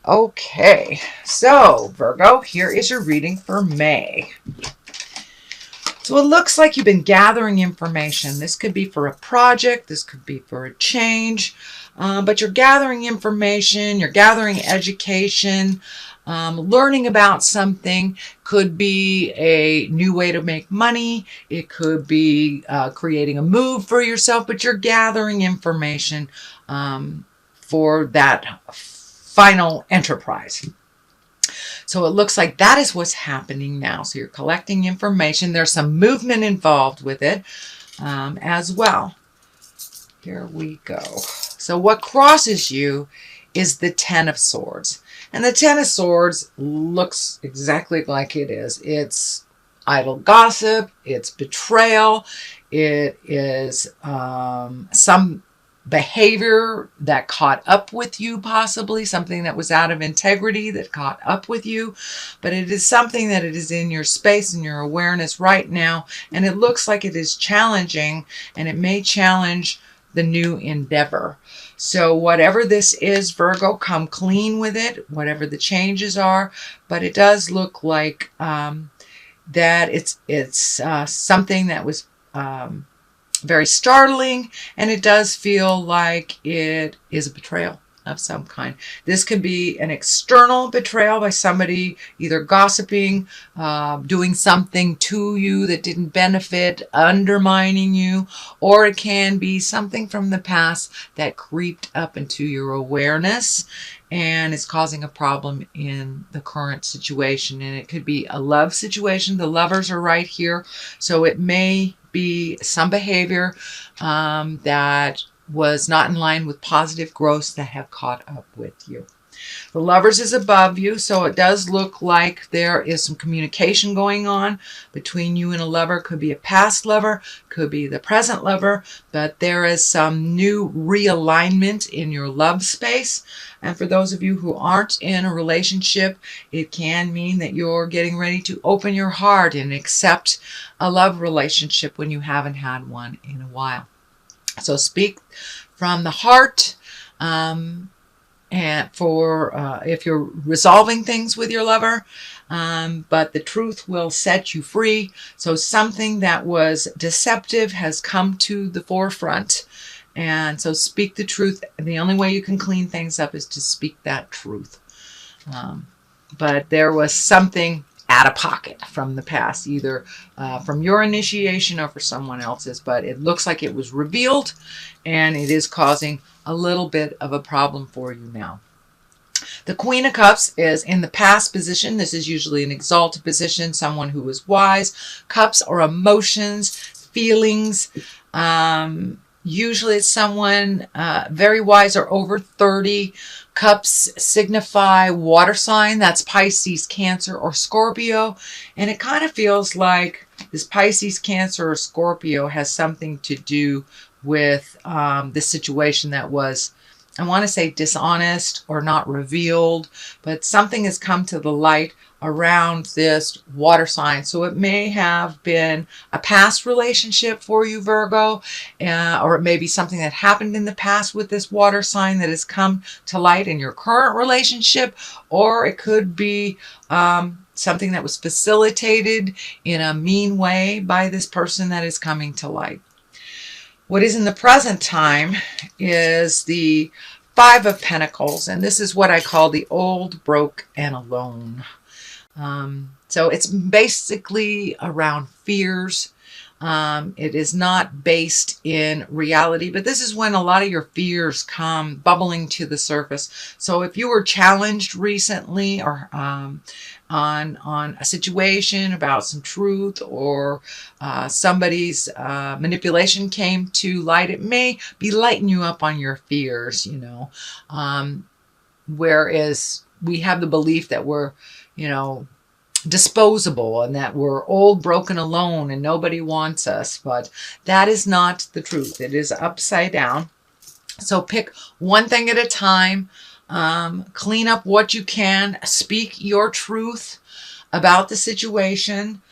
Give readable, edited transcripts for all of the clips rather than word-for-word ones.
Okay, so Virgo, here is your reading for May. So it looks like you've been gathering information. This could be for a project, this could be for a change, but you're gathering information, you're gathering education, learning about something. Could be a new way to make money. It could be creating a move for yourself, but you're gathering information for that final enterprise. So it looks like that is what's happening now. So you're collecting information. There's some movement involved with it as well. Here we go. So what crosses you is the Ten of Swords. And the Ten of Swords looks exactly like it is. It's idle gossip. It's betrayal. It is some behavior that caught up with you, possibly something that was out of integrity that caught up with you, but it is something that it is in your space and your awareness right now, and it looks like it is challenging, and it may challenge the new endeavor. So whatever this is, Virgo, come clean with it, whatever the changes are, but it does look like that it's something that was very startling, and it does feel like it is a betrayal of some kind. This can be an external betrayal by somebody either gossiping, doing something to you that didn't benefit, undermining you, or it can be something from the past that creeped up into your awareness and is causing a problem in the current situation. And it could be a love situation. The lovers are right here, so it may be some behavior that was not in line with positive growth that have caught up with you. The Lovers is above you, so it does look like there is some communication going on between you and a lover. Could be a past lover, could be the present lover, but there is some new realignment in your love space. And for those of you who aren't in a relationship, it can mean that you're getting ready to open your heart and accept a love relationship when you haven't had one in a while. So speak from the heart, and for if you're resolving things with your lover, but the truth will set you free. So something that was deceptive has come to the forefront, and so speak the truth. The only way you can clean things up is to speak that truth. But there was something out of pocket from the past, either from your initiation or for someone else's, but it looks like it was revealed, and it is causing a little bit of a problem for you now. The Queen of Cups is in the past position. This is usually an exalted position, someone who is wise. Cups are emotions, feelings. Usually it's someone very wise or over 30. Cups signify water sign. That's Pisces, Cancer, or Scorpio. And it kind of feels like this Pisces, Cancer, or Scorpio has something to do with this situation that was, I want to say, dishonest or not revealed, but something has come to the light around this water sign. So it may have been a past relationship for you, Virgo, or it may be something that happened in the past with this water sign that has come to light in your current relationship, or it could be something that was facilitated in a mean way by this person that is coming to light. What is in the present time is the Five of Pentacles, and this is what I call the old, broke, and alone. So it's basically around fears. It is not based in reality, but this is when a lot of your fears come bubbling to the surface. So if you were challenged recently or on a situation about some truth, or somebody's manipulation came to light, it may be lighting you up on your fears, you know. Whereas we have the belief that we're, you know, disposable and that we're old, broken, alone, and nobody wants us. But that is not the truth. It is upside down. So pick one thing at a time. Clean up what you can. Speak your truth about the situation.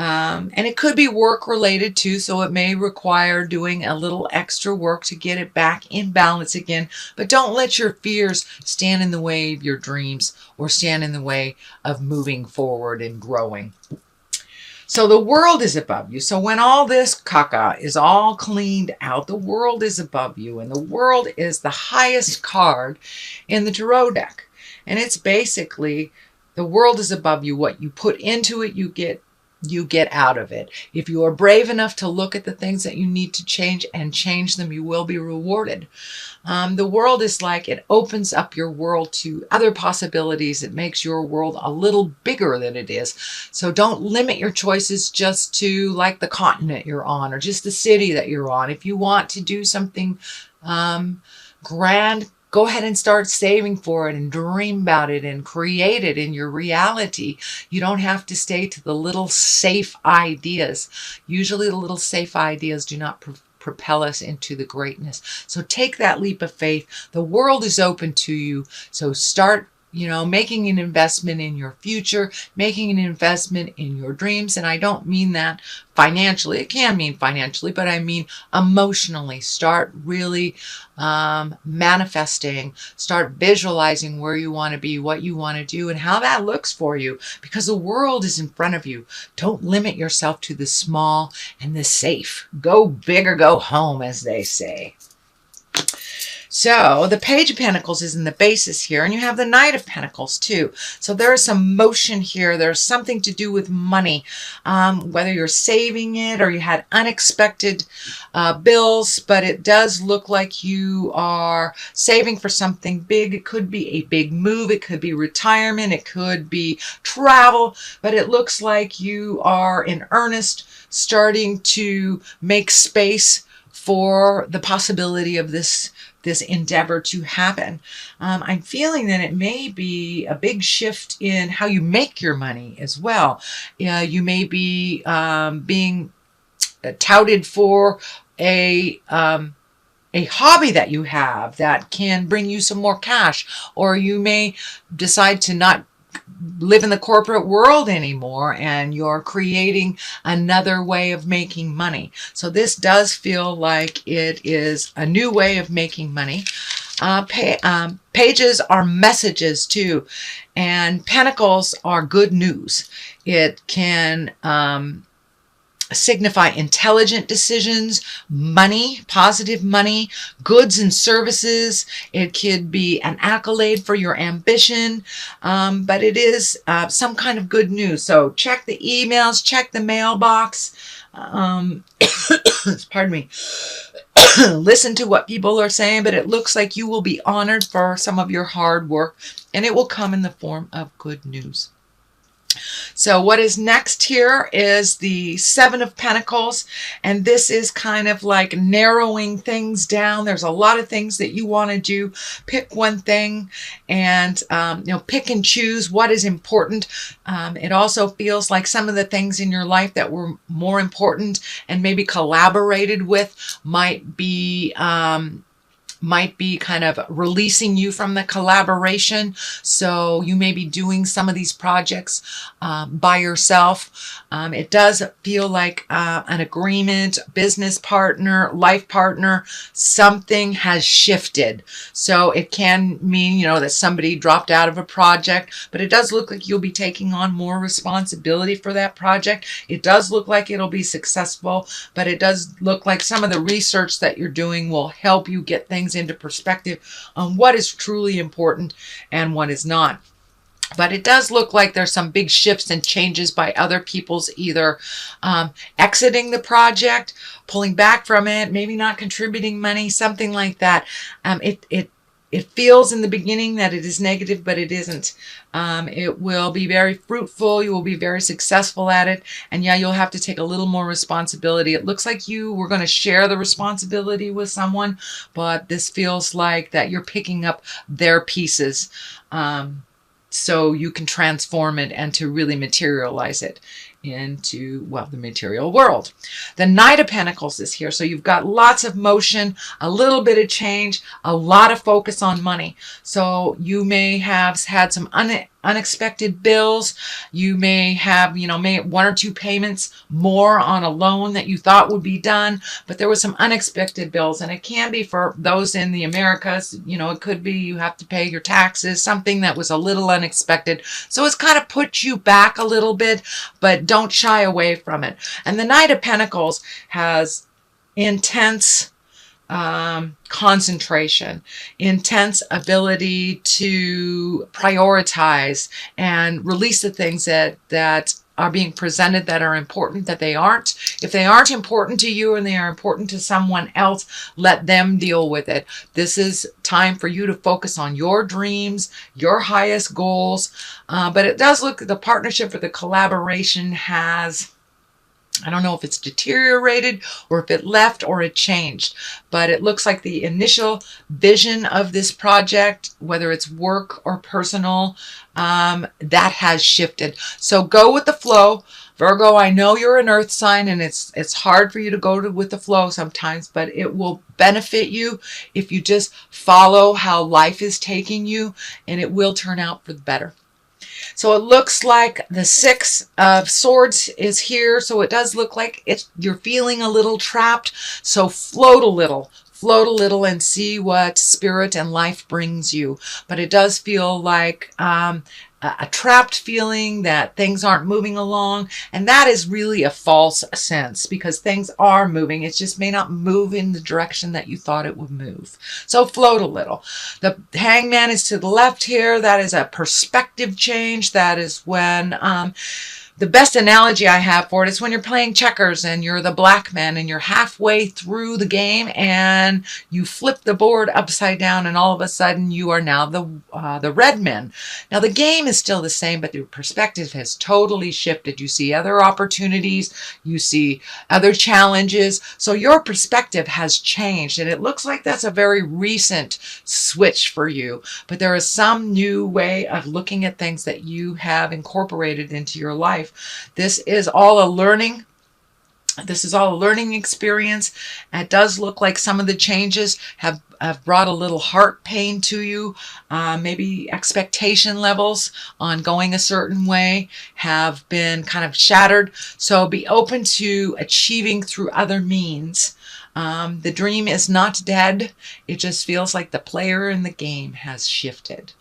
And it could be work related too, so it may require doing a little extra work to get it back in balance again. But don't let your fears stand in the way of your dreams or stand in the way of moving forward and growing. So the world is above you. So when all this caca is all cleaned out, the world is above you. And the world is the highest card in the tarot deck. And it's basically, the world is above you. What you put into it, you get out of it. If you are brave enough to look at the things that you need to change and change them, you will be rewarded. The world is like, it opens up your world to other possibilities. It makes your world a little bigger than it is. So don't limit your choices just to like the continent you're on or just the city that you're on. If you want to do something grand, go ahead and start saving for it and dream about it and create it in your reality. You don't have to stay to the little safe ideas. Usually the little safe ideas do not propel us into the greatness. So take that leap of faith. The world is open to you. So start, making an investment in your future, making an investment in your dreams. And I don't mean that financially. It can mean financially, but I mean emotionally. Start really manifesting, start visualizing where you want to be, what you want to do, and how that looks for you, because the world is in front of you. Don't limit yourself to the small and the safe. Go big or go home, as they say. So the Page of Pentacles is in the basis here, and you have the Knight of Pentacles too. So there is some motion here. There's something to do with money, whether you're saving it or you had unexpected bills, but it does look like you are saving for something big. It could be a big move. It could be retirement. It could be travel, but it looks like you are in earnest starting to make space for the possibility of this endeavor to happen. I'm feeling that it may be a big shift in how you make your money as well. You may be being touted for a hobby that you have that can bring you some more cash, or you may decide to not live in the corporate world anymore and you're creating another way of making money. So this does feel like it is a new way of making money. Pages are messages too, and pentacles are good news. It can signify intelligent decisions, money, positive money, goods and services. It could be an accolade for your ambition, but it is some kind of good news. So check the emails, check the mailbox. Pardon me. Listen to what people are saying, but it looks like you will be honored for some of your hard work, and it will come in the form of good news. So what is next here is the Seven of Pentacles, and this is kind of like narrowing things down. There's a lot of things that you want to do. Pick one thing and pick and choose what is important. It also feels like some of the things in your life that were more important and maybe collaborated with might be kind of releasing you from the collaboration. So you may be doing some of these projects by yourself. It does feel like an agreement, business partner, life partner, something has shifted. So it can mean, that somebody dropped out of a project, but it does look like you'll be taking on more responsibility for that project. It does look like it'll be successful, but it does look like some of the research that you're doing will help you get things into perspective on what is truly important and what is not. But it does look like there's some big shifts and changes by other people's either exiting the project, pulling back from it, maybe not contributing money, something like that. It feels in the beginning that it is negative, but it isn't. It will be very fruitful. You will be very successful at it. And yeah, you'll have to take a little more responsibility. It looks like you were going to share the responsibility with someone, but this feels like that you're picking up their pieces so you can transform it and to really materialize it into, the material world. The Knight of Pentacles is here. So you've got lots of motion, a little bit of change, a lot of focus on money. So you may have had some unexpected bills. You may have, may one or two payments more on a loan that you thought would be done, but there was some unexpected bills, and it can be for those in the Americas. It could be you have to pay your taxes, something that was a little unexpected. So it's kind of put you back a little bit, but don't shy away from it. And the Knight of Pentacles has intense concentration, intense ability to prioritize and release the things that are being presented that are important, that they aren't. If they aren't important to you and they are important to someone else, let them deal with it. This is time for you to focus on your dreams, your highest goals. But it does look, the partnership or the collaboration has, I don't know if it's deteriorated or if it left or it changed, but it looks like the initial vision of this project, whether it's work or personal, that has shifted. So go with the flow. Virgo, I know you're an earth sign, and it's hard for you to go with the flow sometimes, but it will benefit you if you just follow how life is taking you, and it will turn out for the better. So it looks like the Six of Swords is here. So it does look like you're feeling a little trapped. So float a little and see what spirit and life brings you. But it does feel like a trapped feeling that things aren't moving along. And that is really a false sense, because things are moving. It just may not move in the direction that you thought it would move. So float a little. The Hangman is to the left here. That is a perspective change. That is when the best analogy I have for it is when you're playing checkers and you're the black man and you're halfway through the game and you flip the board upside down, and all of a sudden you are now the red man. Now the game is still the same, but your perspective has totally shifted. You see other opportunities, you see other challenges, so your perspective has changed, and it looks like that's a very recent switch for you. But there is some new way of looking at things that you have incorporated into your life. This is all a learning. This is all a learning experience. It does look like some of the changes have brought a little heart pain to you. Maybe expectation levels on going a certain way have been kind of shattered. So be open to achieving through other means. The dream is not dead. It just feels like the player in the game has shifted.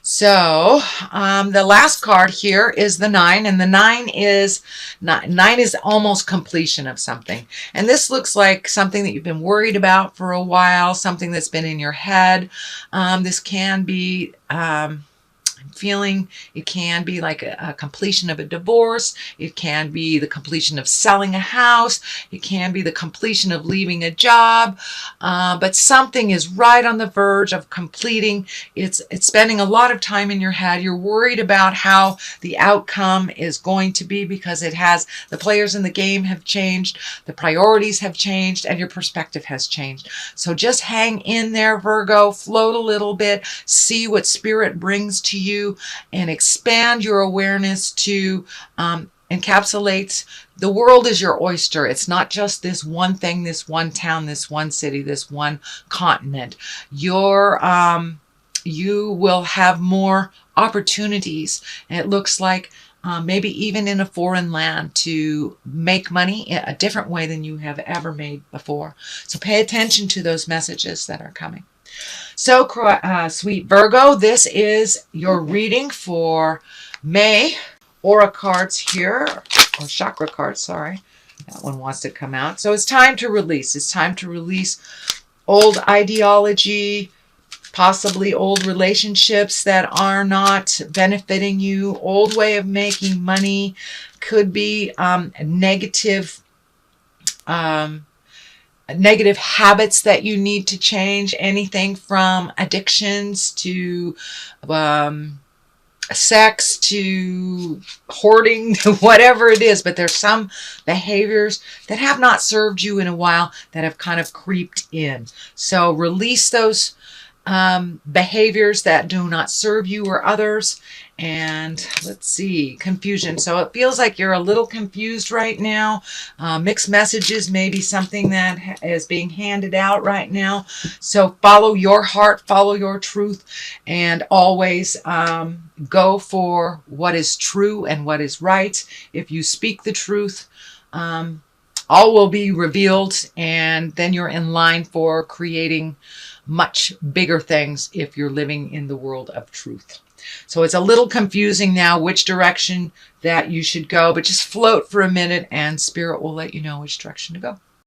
So the last card here is the 9, and the 9 is almost completion of something. And this looks like something that you've been worried about for a while, something that's been in your head. This can be feeling, it can be like a completion of a divorce. It can be the completion of selling a house. It can be the completion of leaving a job. But something is right on the verge of completing. It's spending a lot of time in your head. You're worried about how the outcome is going to be, because the players in the game have changed, the priorities have changed, and your perspective has changed. So just hang in there, Virgo, float a little bit, see what spirit brings to you, and expand your awareness to encapsulate the world is your oyster. It's not just this one thing, this one town, this one city, this one continent. You will have more opportunities. And it looks like maybe even in a foreign land, to make money in a different way than you have ever made before. So pay attention to those messages that are coming. So, sweet Virgo, this is your reading for May. Aura cards here, or chakra cards, sorry. That one wants to come out. So it's time to release. It's time to release old ideology, possibly old relationships that are not benefiting you, old way of making money, could be negative habits that you need to change, anything from addictions to sex to hoarding to whatever it is. But there's some behaviors that have not served you in a while that have kind of creeped in. So release those behaviors that do not serve you or others. And let's see, confusion. So it feels like you're a little confused right now. Mixed messages may be something that is being handed out right now. So follow your heart, follow your truth, and always go for what is true and what is right. If you speak the truth, all will be revealed, and then you're in line for creating much bigger things if you're living in the world of truth. So it's a little confusing now which direction that you should go, but just float for a minute and Spirit will let you know which direction to go.